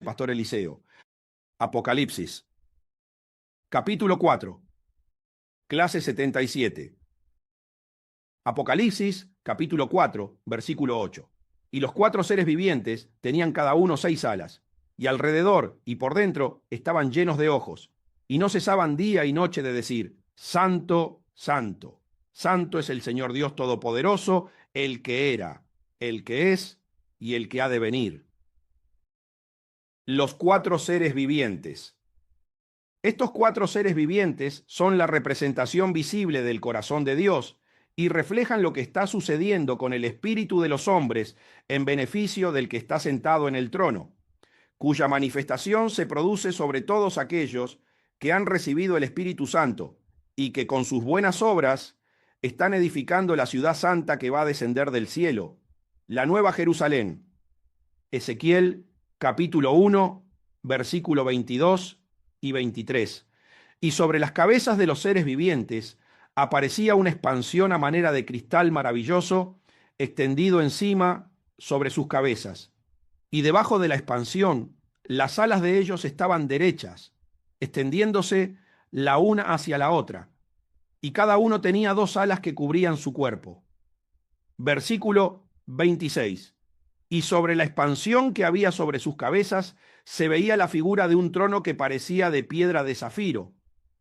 Pastor Eliseo. Apocalipsis. Capítulo 4. Clase 77. Apocalipsis, capítulo 4, versículo 8. Y los 4 seres vivientes tenían cada uno 6 alas, y alrededor y por dentro estaban llenos de ojos, y no cesaban día y noche de decir: Santo, Santo, Santo es el Señor Dios Todopoderoso, el que era, el que es y el que ha de venir. Los 4 seres vivientes. Estos 4 seres vivientes son la representación visible del corazón de Dios y reflejan lo que está sucediendo con el espíritu de los hombres en beneficio del que está sentado en el trono, cuya manifestación se produce sobre todos aquellos que han recibido el Espíritu Santo y que con sus buenas obras están edificando la ciudad santa que va a descender del cielo, la nueva Jerusalén. Ezequiel capítulo 1, versículo 22 y 23. Y sobre las cabezas de los seres vivientes aparecía una expansión a manera de cristal maravilloso, extendido encima sobre sus cabezas. Y debajo de la expansión, las alas de ellos estaban derechas, extendiéndose la una hacia la otra, y cada uno tenía 2 alas que cubrían su cuerpo. Versículo 26. Y sobre la expansión que había sobre sus cabezas se veía la figura de un trono que parecía de piedra de zafiro,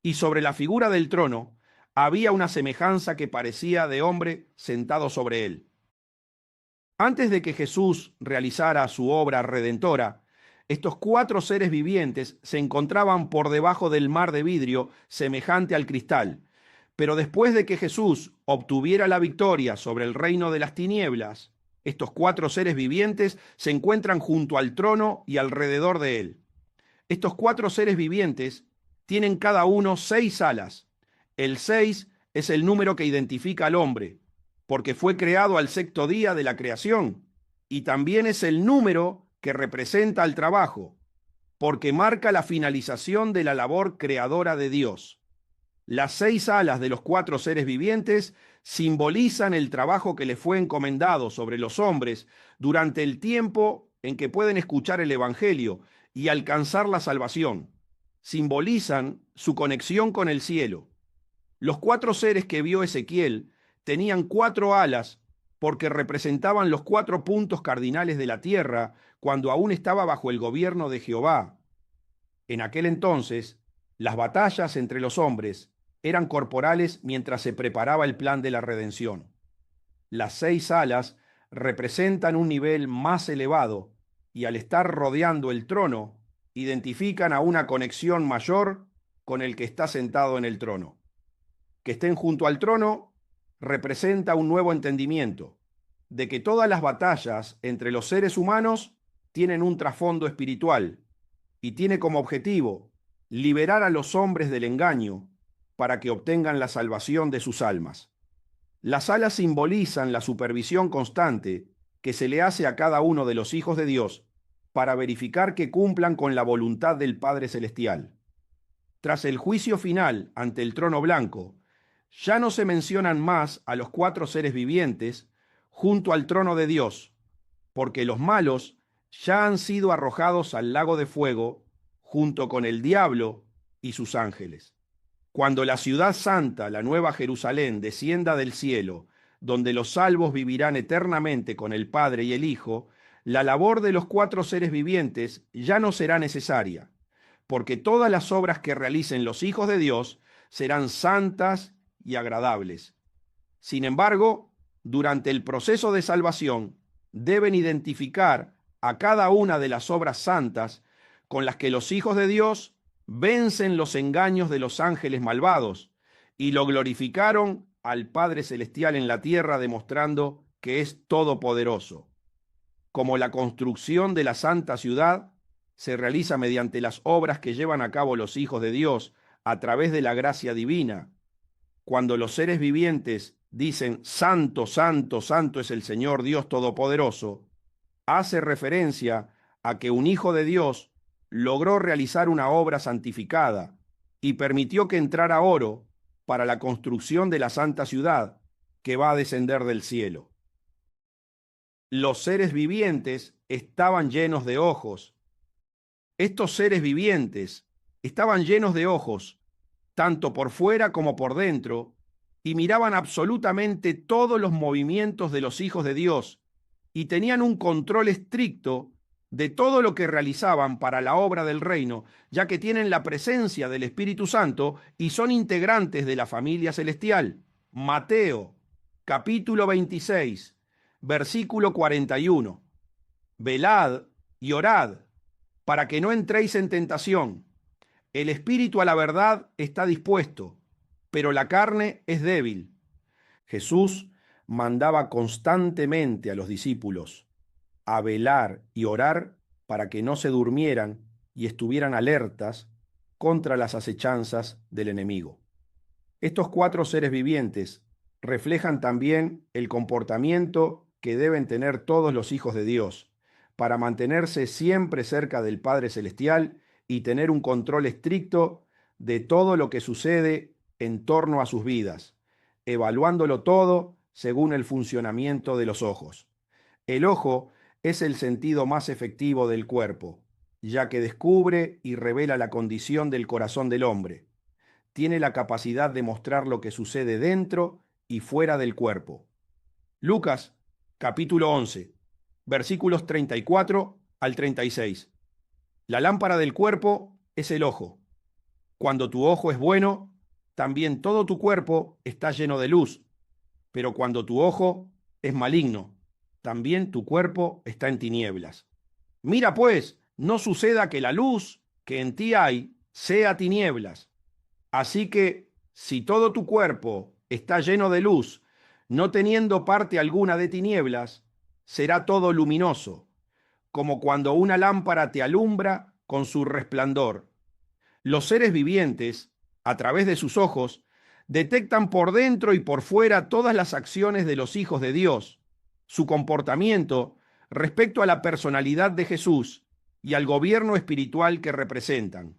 y sobre la figura del trono había una semejanza que parecía de hombre sentado sobre él. Antes de que Jesús realizara su obra redentora, estos 4 seres vivientes se encontraban por debajo del mar de vidrio semejante al cristal. Pero después de que Jesús obtuviera la victoria sobre el reino de las tinieblas, estos 4 seres vivientes se encuentran junto al trono y alrededor de él. Estos 4 seres vivientes tienen cada uno 6 alas. El 6 es el número que identifica al hombre, porque fue creado al 6º día de la creación, y también es el número que representa al trabajo, porque marca la finalización de la labor creadora de Dios. Las 6 alas de los 4 seres vivientes simbolizan el trabajo que les fue encomendado sobre los hombres durante el tiempo en que pueden escuchar el Evangelio y alcanzar la salvación. Simbolizan su conexión con el cielo. Los 4 seres que vio Ezequiel tenían 4 alas porque representaban los 4 puntos cardinales de la tierra cuando aún estaba bajo el gobierno de Jehová. En aquel entonces, las batallas entre los hombres eran corporales mientras se preparaba el plan de la redención. Las 6 alas representan un nivel más elevado y al estar rodeando el trono, identifican a una conexión mayor con el que está sentado en el trono. Que estén junto al trono representa un nuevo entendimiento de que todas las batallas entre los seres humanos tienen un trasfondo espiritual y tiene como objetivo liberar a los hombres del engaño para que obtengan la salvación de sus almas. Las alas simbolizan la supervisión constante que se le hace a cada uno de los hijos de Dios para verificar que cumplan con la voluntad del Padre Celestial. Tras el juicio final ante el trono blanco, ya no se mencionan más a los 4 seres vivientes junto al trono de Dios, porque los malos ya han sido arrojados al lago de fuego junto con el diablo y sus ángeles. Cuando la ciudad santa, la nueva Jerusalén, descienda del cielo, donde los salvos vivirán eternamente con el Padre y el Hijo, la labor de los 4 seres vivientes ya no será necesaria, porque todas las obras que realicen los hijos de Dios serán santas y agradables. Sin embargo, durante el proceso de salvación, deben identificar a cada una de las obras santas con las que los hijos de Dios vencen los engaños de los ángeles malvados y lo glorificaron al Padre Celestial en la tierra, demostrando que es todopoderoso. Como la construcción de la santa ciudad se realiza mediante las obras que llevan a cabo los hijos de Dios a través de la gracia divina, cuando los seres vivientes dicen Santo, Santo, Santo es el Señor Dios Todopoderoso, hace referencia a que un hijo de Dios logró realizar una obra santificada y permitió que entrara oro para la construcción de la santa ciudad que va a descender del cielo. Los seres vivientes estaban llenos de ojos Estos seres vivientes estaban llenos de ojos, tanto por fuera como por dentro, y miraban absolutamente todos los movimientos de los hijos de Dios, y tenían un control estricto de todo lo que realizaban para la obra del reino, ya que tienen la presencia del Espíritu Santo y son integrantes de la familia celestial. Mateo, capítulo 26, versículo 41. Velad y orad para que no entréis en tentación. El espíritu a la verdad está dispuesto, pero la carne es débil. Jesús mandaba constantemente a los discípulos a velar y orar para que no se durmieran y estuvieran alertas contra las acechanzas del enemigo. Estos cuatro seres vivientes reflejan también el comportamiento que deben tener todos los hijos de Dios para mantenerse siempre cerca del Padre Celestial y tener un control estricto de todo lo que sucede en torno a sus vidas, evaluándolo todo según el funcionamiento de los ojos. El ojo es el sentido más efectivo del cuerpo, ya que descubre y revela la condición del corazón del hombre. Tiene la capacidad de mostrar lo que sucede dentro y fuera del cuerpo. Lucas, capítulo 11, versículos 34 al 36. La lámpara del cuerpo es el ojo. Cuando tu ojo es bueno, también todo tu cuerpo está lleno de luz. Pero cuando tu ojo es maligno, también tu cuerpo está en tinieblas. Mira pues, no suceda que la luz que en ti hay sea tinieblas. Así que, si todo tu cuerpo está lleno de luz, no teniendo parte alguna de tinieblas, será todo luminoso, como cuando una lámpara te alumbra con su resplandor. Los seres vivientes, a través de sus ojos, detectan por dentro y por fuera todas las acciones de los hijos de Dios, su comportamiento respecto a la personalidad de Jesús y al gobierno espiritual que representan.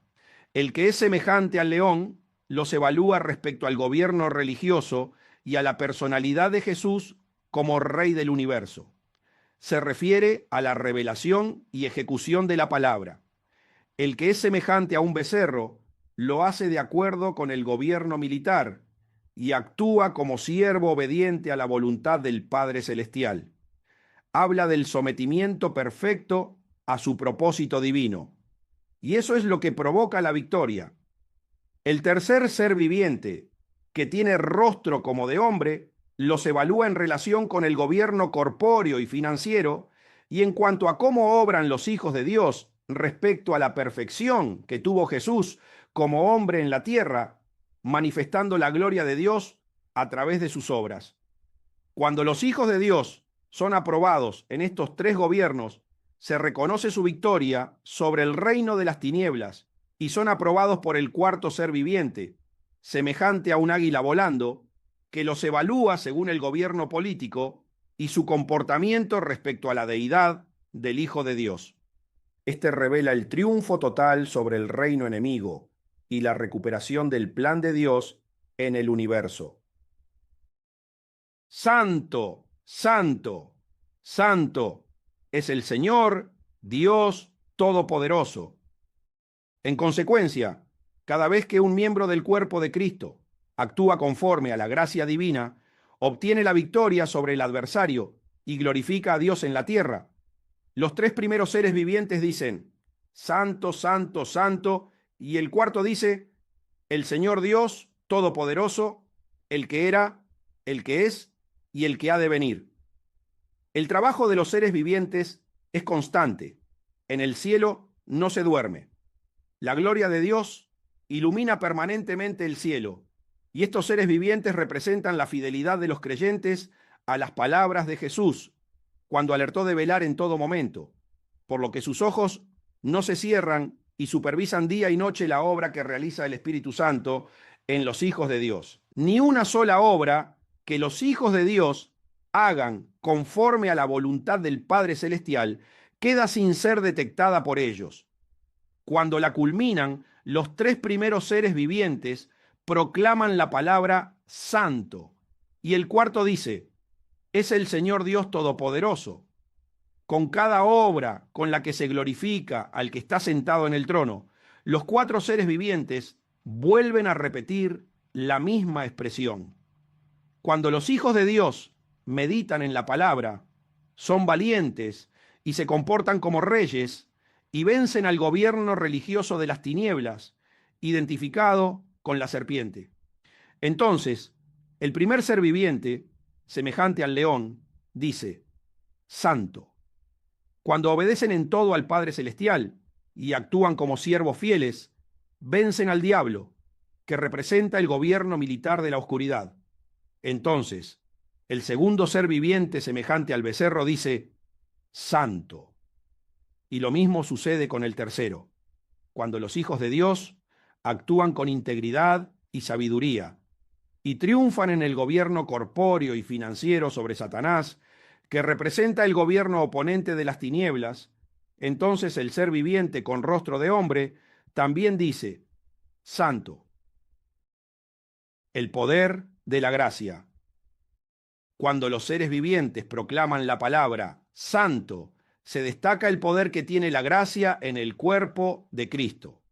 El que es semejante al león los evalúa respecto al gobierno religioso y a la personalidad de Jesús como Rey del universo. Se refiere a la revelación y ejecución de la palabra. El que es semejante a un becerro lo hace de acuerdo con el gobierno militar y actúa como siervo obediente a la voluntad del Padre Celestial. Habla del sometimiento perfecto a su propósito divino. Y eso es lo que provoca la victoria. El tercer ser viviente, que tiene rostro como de hombre, los evalúa en relación con el gobierno corpóreo y financiero y en cuanto a cómo obran los hijos de Dios respecto a la perfección que tuvo Jesús como hombre en la tierra, manifestando la gloria de Dios a través de sus obras. Cuando los hijos de Dios son aprobados en estos tres gobiernos, se reconoce su victoria sobre el reino de las tinieblas y son aprobados por el cuarto ser viviente, semejante a un águila volando, que los evalúa según el gobierno político y su comportamiento respecto a la deidad del Hijo de Dios. Este revela el triunfo total sobre el reino enemigo y la recuperación del plan de Dios en el universo. Santo, santo, santo es el Señor, Dios Todopoderoso. En consecuencia, cada vez que un miembro del cuerpo de Cristo actúa conforme a la gracia divina, obtiene la victoria sobre el adversario y glorifica a Dios en la tierra. Los tres primeros seres vivientes dicen, Santo, Santo, Santo, y el cuarto dice, el Señor Dios Todopoderoso, el que era, el que es y el que ha de venir. El trabajo de los seres vivientes es constante. En el cielo no se duerme. La gloria de Dios ilumina permanentemente el cielo, y estos seres vivientes representan la fidelidad de los creyentes a las palabras de Jesús, cuando alertó de velar en todo momento, por lo que sus ojos no se cierran y supervisan día y noche la obra que realiza el Espíritu Santo en los hijos de Dios. Ni una sola obra que los hijos de Dios hagan conforme a la voluntad del Padre Celestial queda sin ser detectada por ellos. Cuando la culminan, los tres primeros seres vivientes proclaman la palabra santo, y el cuarto dice, es el Señor Dios Todopoderoso. con cada obra con la que se glorifica al que está sentado en el trono, los cuatro seres vivientes vuelven a repetir la misma expresión. Cuando los hijos de Dios meditan en la palabra, son valientes y se comportan como reyes y vencen al gobierno religioso de las tinieblas, identificado con la serpiente. Entonces, el primer ser viviente, semejante al león, dice: Santo. Cuando obedecen en todo al Padre Celestial y actúan como siervos fieles, vencen al diablo, que representa el gobierno militar de la oscuridad. Entonces, el segundo ser viviente, semejante al becerro, dice: Santo. Y lo mismo sucede con el tercero, cuando los hijos de Dios actúan con integridad y sabiduría, y triunfan en el gobierno corpóreo y financiero sobre Satanás, que representa el gobierno oponente de las tinieblas. Entonces el ser viviente con rostro de hombre también dice: Santo. El poder de la gracia. Cuando los seres vivientes proclaman la palabra Santo, se destaca el poder que tiene la gracia en el cuerpo de Cristo.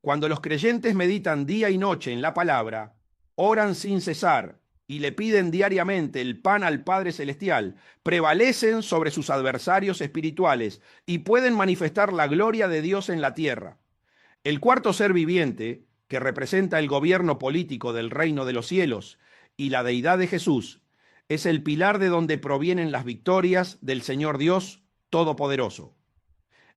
Cuando los creyentes meditan día y noche en la palabra, oran sin cesar y le piden diariamente el pan al Padre Celestial, prevalecen sobre sus adversarios espirituales y pueden manifestar la gloria de Dios en la tierra. El cuarto ser viviente, que representa el gobierno político del reino de los cielos y la deidad de Jesús, es el pilar de donde provienen las victorias del Señor Dios Todopoderoso.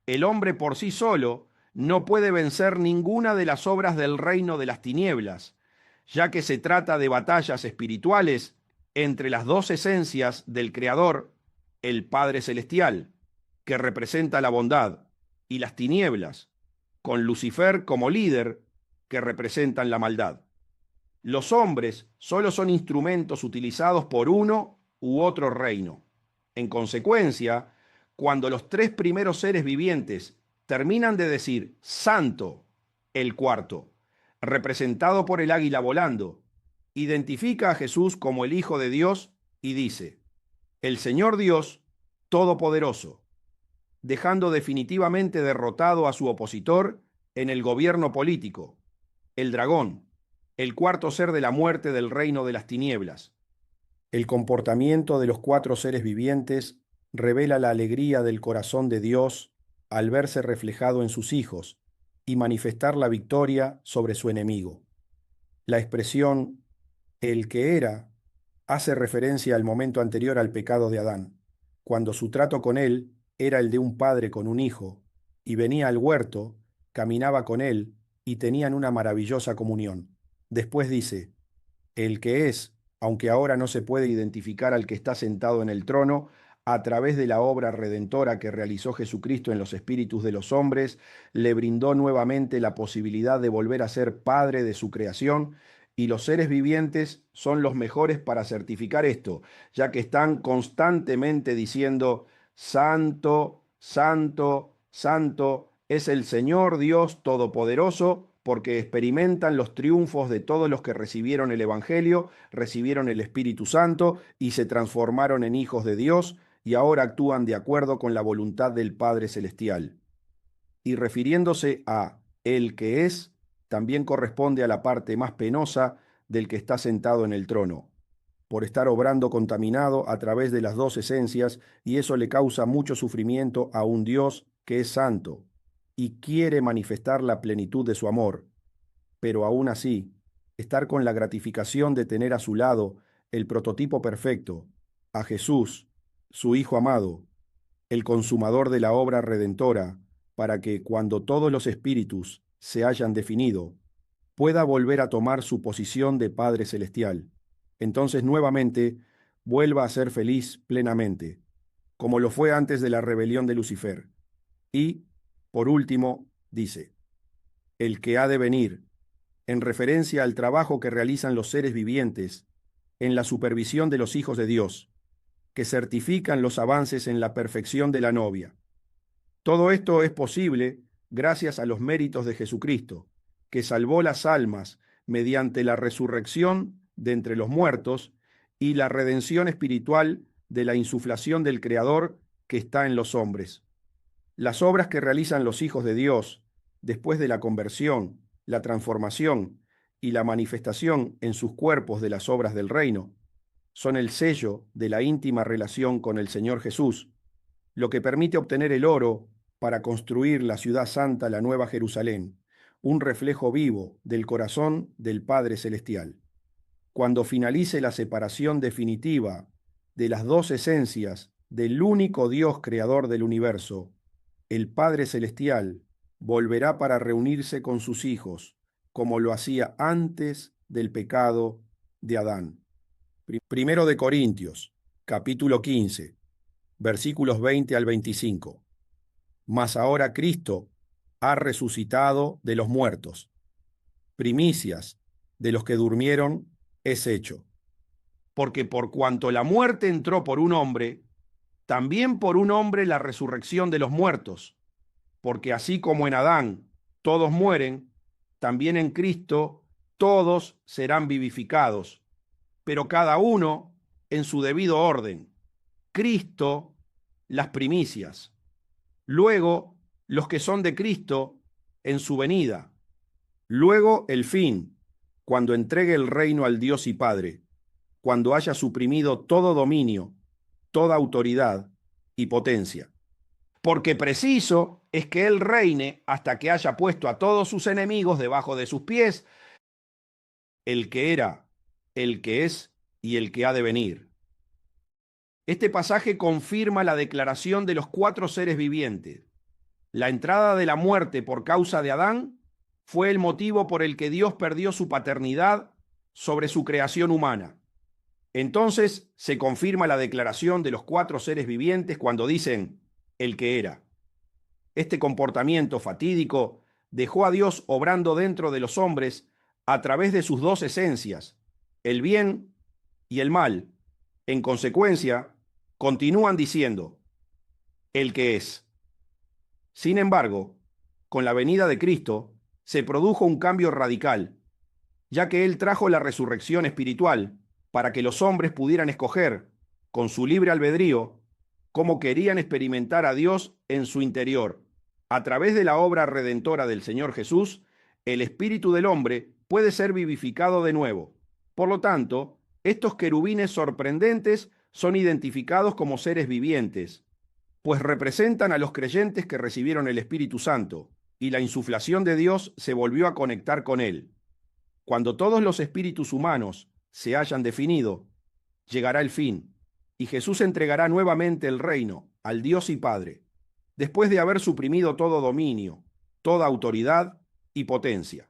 El hombre por sí solo no puede vencer ninguna de las obras del reino de las tinieblas, ya que se trata de batallas espirituales entre las dos esencias del Creador, el Padre Celestial, que representa la bondad, y las tinieblas, con Lucifer como líder, que representan la maldad. Los hombres solo son instrumentos utilizados por uno u otro reino. En consecuencia, cuando los tres primeros seres vivientes terminan de decir Santo, el cuarto, representado por el águila volando, identifica a Jesús como el Hijo de Dios y dice: El Señor Dios Todopoderoso, dejando definitivamente derrotado a su opositor en el gobierno político, el dragón, el cuarto ser de la muerte del reino de las tinieblas. El comportamiento de los cuatro seres vivientes revela la alegría del corazón de Dios al verse reflejado en sus hijos y manifestar la victoria sobre su enemigo. La expresión el que era hace referencia al momento anterior al pecado de Adán, cuando su trato con él era el de un padre con un hijo, y venía al huerto, caminaba con él y tenían una maravillosa comunión. Después dice: el que es, aunque ahora no se puede identificar al que está sentado en el trono, a través de la obra redentora que realizó Jesucristo en los espíritus de los hombres, le brindó nuevamente la posibilidad de volver a ser padre de su creación, y los seres vivientes son los mejores para certificar esto, ya que están constantemente diciendo: Santo, Santo, Santo es el Señor Dios Todopoderoso, porque experimentan los triunfos de todos los que recibieron el Evangelio, recibieron el Espíritu Santo y se transformaron en hijos de Dios, y ahora actúan de acuerdo con la voluntad del Padre Celestial. Y refiriéndose a el que es, también corresponde a la parte más penosa del que está sentado en el trono, por estar obrando contaminado a través de las dos esencias, y eso le causa mucho sufrimiento a un Dios que es santo y quiere manifestar la plenitud de su amor. Pero aún así, estar con la gratificación de tener a su lado el prototipo perfecto, a Jesús, su Hijo amado, el consumador de la obra redentora, para que, cuando todos los espíritus se hayan definido, pueda volver a tomar su posición de Padre Celestial. Entonces nuevamente vuelva a ser feliz plenamente, como lo fue antes de la rebelión de Lucifer. Y, por último, dice: el que ha de venir, en referencia al trabajo que realizan los seres vivientes en la supervisión de los hijos de Dios, que certifican los avances en la perfección de la novia. Todo esto es posible gracias a los méritos de Jesucristo, que salvó las almas mediante la resurrección de entre los muertos y la redención espiritual de la insuflación del Creador, que está en los hombres. Las obras que realizan los hijos de Dios después de la conversión, la transformación y la manifestación en sus cuerpos de las obras del reino son el sello de la íntima relación con el Señor Jesús, lo que permite obtener el oro para construir la ciudad santa, la Nueva Jerusalén, un reflejo vivo del corazón del Padre Celestial. Cuando finalice la separación definitiva de las dos esencias del único Dios creador del universo, el Padre Celestial volverá para reunirse con sus hijos, como lo hacía antes del pecado de Adán. Primero de Corintios, capítulo 15, versículos 20 al 25. Mas ahora Cristo ha resucitado de los muertos. Primicias de los que durmieron es hecho. Porque por cuanto la muerte entró por un hombre, también por un hombre la resurrección de los muertos. Porque así como en Adán todos mueren, también en Cristo todos serán vivificados, pero cada uno en su debido orden. Cristo, las primicias. Luego, los que son de Cristo en su venida. Luego, el fin, cuando entregue el reino al Dios y Padre, cuando haya suprimido todo dominio, toda autoridad y potencia. Porque preciso es que Él reine hasta que haya puesto a todos sus enemigos debajo de sus pies, el que era, el que es y el que ha de venir. Este pasaje confirma la declaración de los cuatro seres vivientes. La entrada de la muerte por causa de Adán fue el motivo por el que Dios perdió su paternidad sobre su creación humana. Entonces se confirma la declaración de los cuatro seres vivientes cuando dicen el que era. Este comportamiento fatídico dejó a Dios obrando dentro de los hombres a través de sus dos esencias, el bien y el mal. En consecuencia, continúan diciendo el que es. Sin embargo, con la venida de Cristo se produjo un cambio radical, ya que Él trajo la resurrección espiritual para que los hombres pudieran escoger, con su libre albedrío, cómo querían experimentar a Dios en su interior. A través de la obra redentora del Señor Jesús, el espíritu del hombre puede ser vivificado de nuevo. Por lo tanto, estos querubines sorprendentes son identificados como seres vivientes, pues representan a los creyentes que recibieron el Espíritu Santo, y la insuflación de Dios se volvió a conectar con él. Cuando todos los espíritus humanos se hayan definido, llegará el fin, y Jesús entregará nuevamente el reino al Dios y Padre, después de haber suprimido todo dominio, toda autoridad y potencia.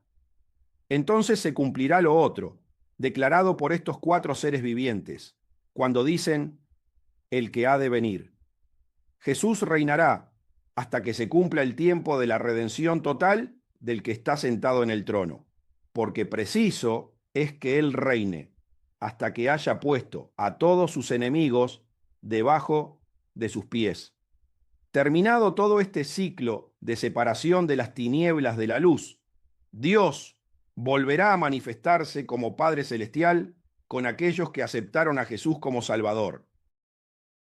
Entonces se cumplirá lo otro, declarado por estos cuatro seres vivientes, cuando dicen, el que ha de venir. Jesús reinará hasta que se cumpla el tiempo de la redención total del que está sentado en el trono, porque preciso es que Él reine hasta que haya puesto a todos sus enemigos debajo de sus pies. Terminado todo este ciclo de separación de las tinieblas de la luz, Dios volverá a manifestarse como Padre Celestial con aquellos que aceptaron a Jesús como Salvador.